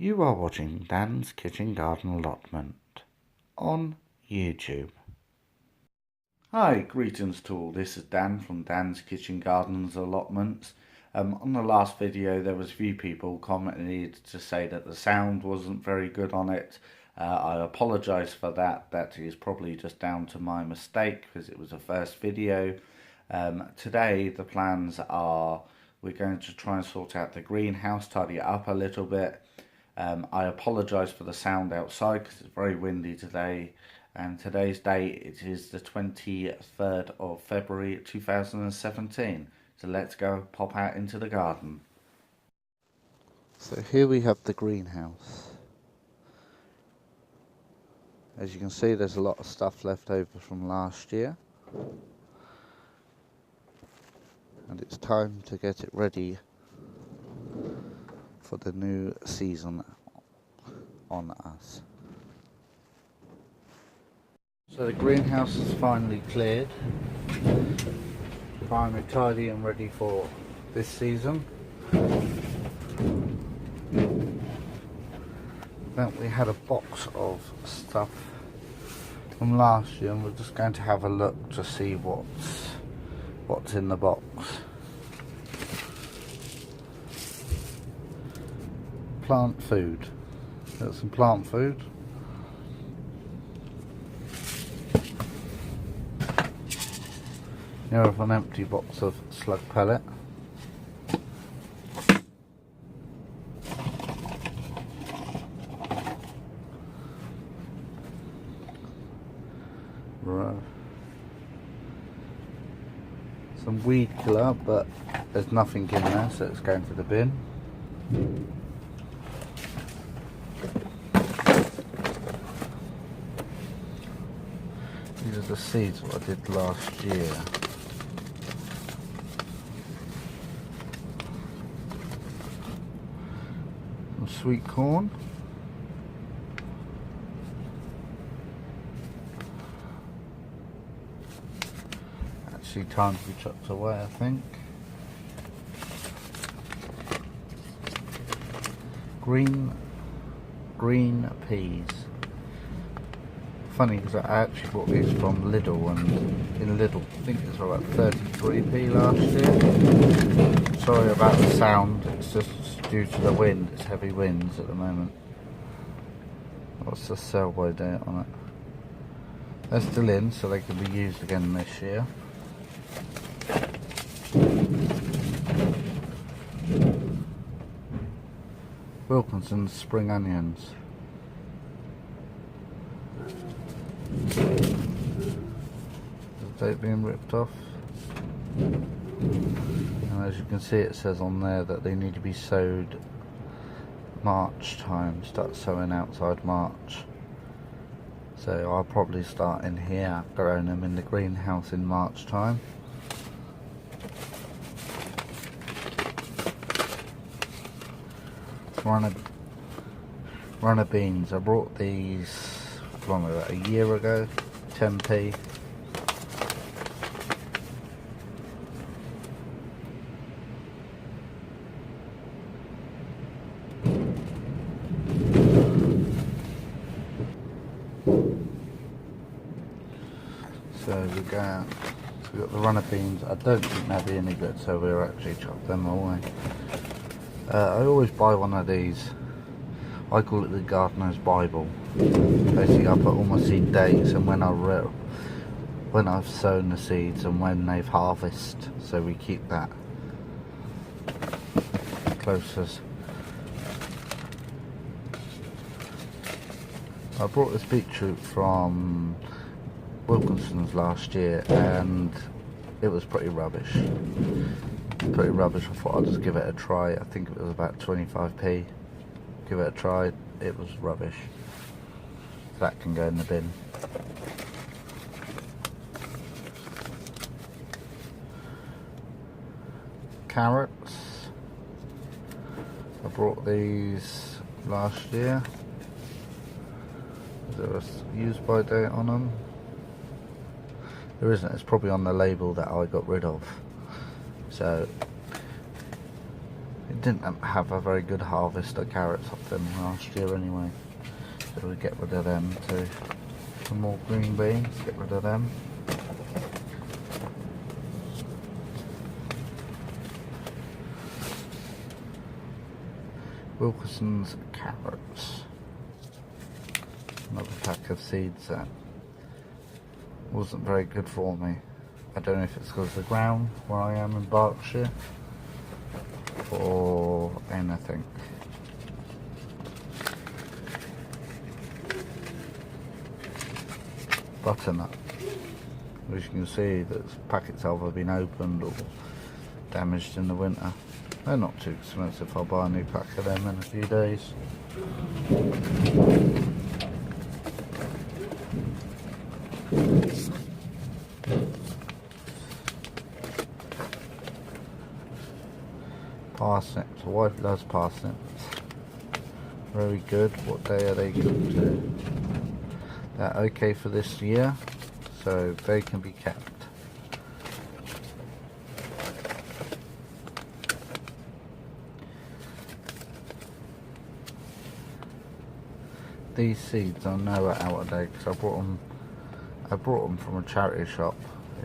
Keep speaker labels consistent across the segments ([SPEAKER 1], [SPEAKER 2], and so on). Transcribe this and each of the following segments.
[SPEAKER 1] You are watching Dan's Kitchen Garden Allotment on YouTube. Hi, greetings to all. This is Dan from Dan's Kitchen Gardens Allotments. On the last video there was a few people commented to say that the sound wasn't very good on it. I apologise for that. That is probably just down to my mistake because it was the first video. Today the plans are we're going to try and sort out the greenhouse, tidy it up a little bit. I apologise for the sound outside because it's very windy today, and today's date it is the 23rd of February 2017. So let's go pop out into the garden. So here we have the greenhouse. As you can see, there's a lot of stuff left over from last year, and it's time to get it ready for the new season on us. So the greenhouse is finally cleared, finally tidy and ready for this season. Then we had a box of stuff from last year, and we're just going to have a look to see what's in the box. Plant food. Got some plant food. Here we have an empty box of slug pellet. Some weed killer, but there's nothing in there, so it's going to the bin. These are the seeds what I did last year. Some sweet corn. Actually time to be chucked away, I think. Green peas. Funny because I actually bought these from Lidl, and in Lidl I think it's about 33p last year. Sorry about the sound, it's just due to the wind, it's heavy winds at the moment. What's the sell by date on it? They're still in, so they can be used again this year. Wilkinson's spring onions. Date being ripped off, and as you can see it says on there that they need to be sowed March time. Start sowing outside March, so I'll probably start in here growing them in the greenhouse in March time. Runner beans. I brought these about a year ago, 10p. So we got the runner beans. I don't think they'll be any good, so we'll actually chop them away. I always buy one of these. I call it the Gardener's Bible. Basically, I put all my seed dates and when I've sown the seeds and when they've harvested, so we keep that closest. I brought this beetroot from Wilkinson's last year and it was pretty rubbish. I thought I'd just give it a try. I think it was about 25p. Give it a try. It was rubbish. That can go in the bin. Carrots. I brought these last year. Is there a use by date on them? There isn't. It's probably on the label that I got rid of. So didn't have a very good harvest of carrots off them last year anyway, so we get rid of them too. Some more green beans, get rid of them. Wilkinson's carrots. Another pack of seeds that wasn't very good for me. I don't know if it's because of the ground where I am in Berkshire or anything. Butternut. As you can see, the packets have either been opened or damaged in the winter. They're not too expensive. I'll buy a new pack of them in a few days. Parsnips. My wife loves parsnips. Very good. What day are they cooked to? They're okay for this year, so they can be kept. These seeds I know are out of date because I brought them from a charity shop.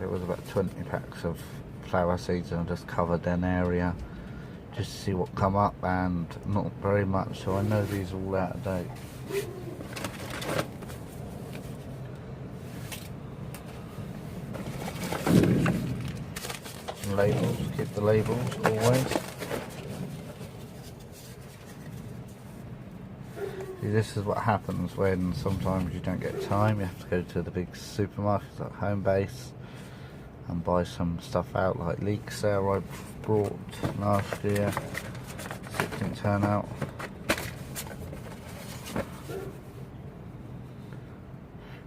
[SPEAKER 1] It was about 20 packs of flower seeds and I just covered an area just to see what come up, and not very much, so I know these are all out of date. Some labels, keep the labels always. See, this is what happens when sometimes you don't get time. You have to go to the big supermarkets like Homebase and buy some stuff out, like leek sale I brought last year. It didn't turn out.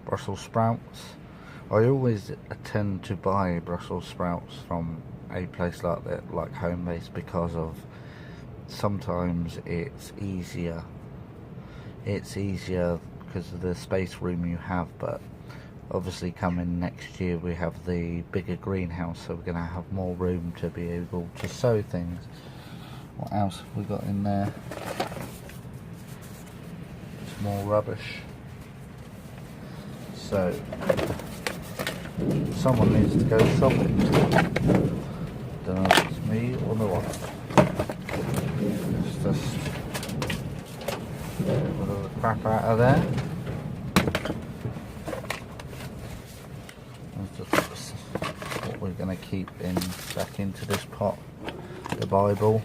[SPEAKER 1] Brussels sprouts. I always tend to buy Brussels sprouts from a place like that, like Homebase, because of sometimes it's easier. It's easier because of the space room you have, but obviously coming next year we have the bigger greenhouse, so we're going to have more room to be able to sow things. What else have we got in there? It's more rubbish. So someone needs to go shopping. Don't know if it's me or the wife. Let's just get rid of the crap out of there. What we're going to keep in back into this pot, the Bible.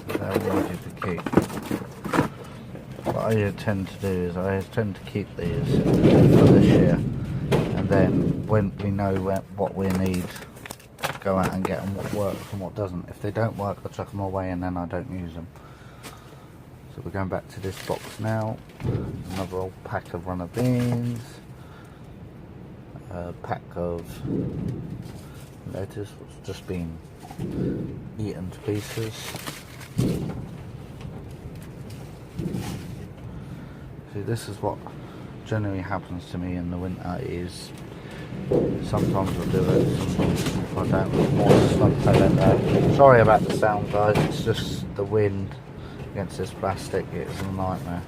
[SPEAKER 1] They're ready to keep. What I tend to do is I tend to keep these for this year, and then when we know what we need, go out and get them what works and what doesn't. If they don't work, I chuck them away and then I don't use them. So we're going back to this box now. Another old pack of runner beans, a pack of lettuce which has just been eaten to pieces. See, this is what generally happens to me in the winter, is sometimes I'll do it, sometimes I don't. More slumped I don't know. Sorry about the sound, guys, it's just the wind against this plastic, it's a nightmare.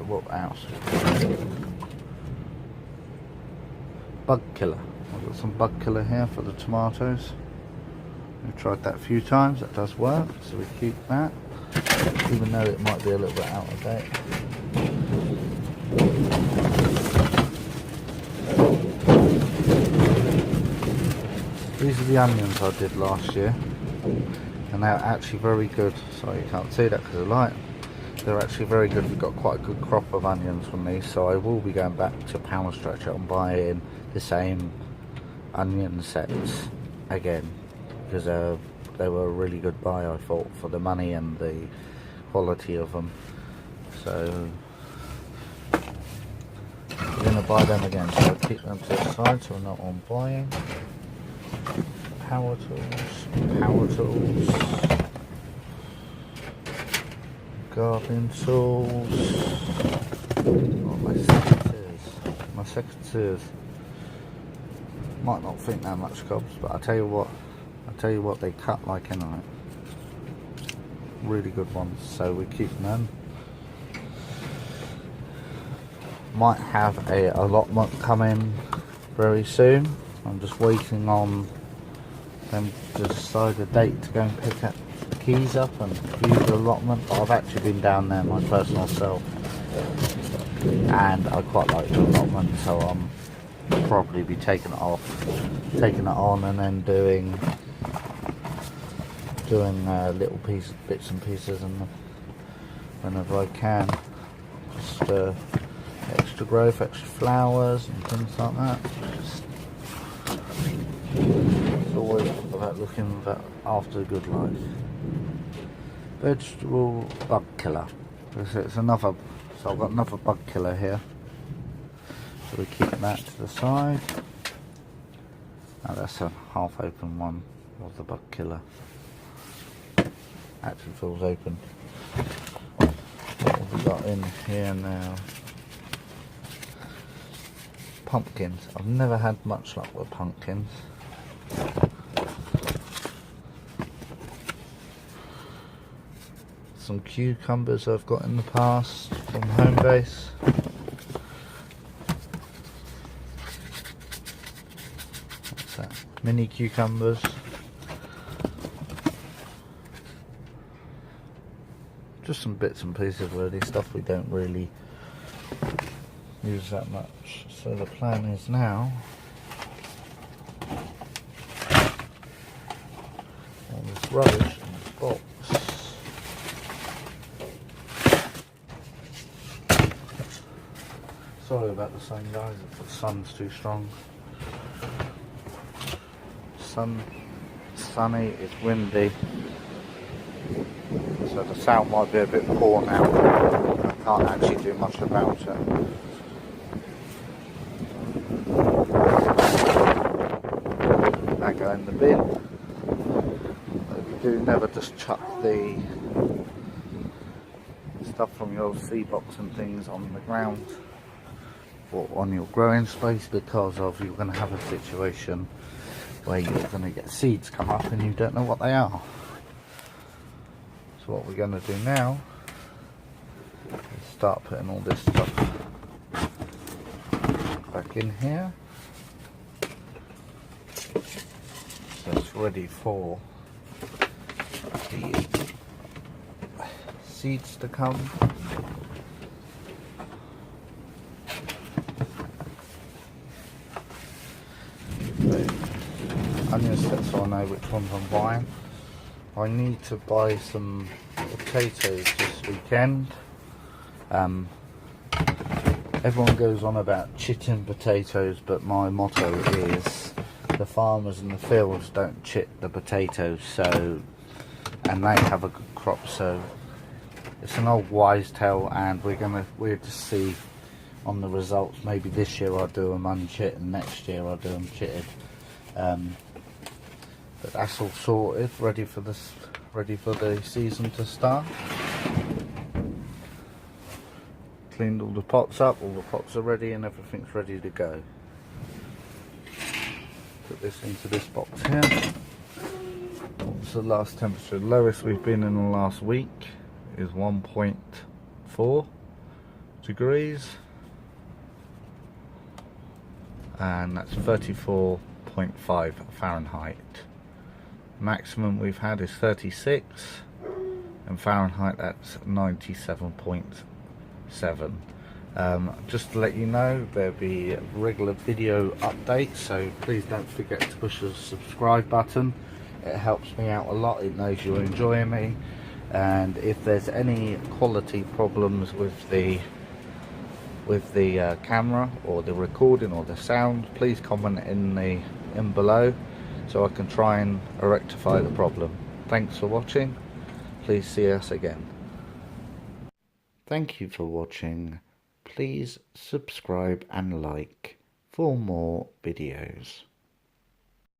[SPEAKER 1] What else? Bug killer. I've got some bug killer here for the tomatoes. We've tried that a few times, that does work, so we keep that, even though it might be a little bit out of date. These are the onions I did last year, and they're actually very good. Sorry you can't see that because of the light. They're actually very good. We've got quite a good crop of onions from these, so I will be going back to Power Stretcher and buying the same onion sets again, because they were a really good buy, I thought, for the money and the quality of them. So we're going to buy them again, so I'll keep them to the side so we're not on buying. Power tools. Got gardening tools. Oh, my secateurs. Might not think they're much cobs, but I tell you what, they cut like anything. Really good ones, so we're keeping them. Might have a allotment coming very soon. I'm just waiting on them to decide a date to go and pick up the keys up and view the allotment. But I've actually been down there my personal self, and I quite like the allotment, so I'm probably be taking it on, and then doing little bits and pieces, and whenever I can, just extra growth, extra flowers and things like that. It's always about looking after a good life. Vegetable bug killer. It's another. So I've got another bug killer here. So we keep that to the side. Now that's a half open one of the bug killer. Actually feels open. What have we got in here now? Pumpkins. I've never had much luck with pumpkins. Some cucumbers I've got in the past from home base. What's that? Mini cucumbers. Just some bits and pieces really, stuff we don't really use that much. So the plan is now, all this rubbish in this box. Sorry about the sun, guys, if the sun's too strong. Sunny, it's windy, so the sound might be a bit poor now. I can't actually do much about it. That go in the bin. But you do never just chuck the stuff from your seed box and things on the ground or on your growing space, because of you're going to have a situation where you're going to get seeds come up and you don't know what they are. So what we're going to do now is start putting all this stuff back in here, so it's ready for the seeds to come. Onion sets, so I know which ones I'm buying. I need to buy some potatoes this weekend. Everyone goes on about chitting potatoes, but my motto is the farmers in the fields don't chit the potatoes, so, and they have a good crop. So it's an old wise tale, and we'll just see on the results. Maybe this year I'll do them unchit and next year I'll do them chitted. But that's all sorted, ready for the season to start. Cleaned all the pots up, all the pots are ready and everything's ready to go. Put this into this box here. What's the last temperature? The lowest we've been in the last week is 1.4 degrees. And that's 34.5 Fahrenheit. Maximum we've had is 36, and Fahrenheit that's 97.7. Just to let you know, there'll be regular video updates, so please don't forget to push the subscribe button. It helps me out a lot. It knows you're enjoying me, and if there's any quality problems with the camera or the recording or the sound, please comment in below, so I can try and rectify the problem. Thanks for watching. Please see us again. Thank you for watching. Please subscribe and like for more videos.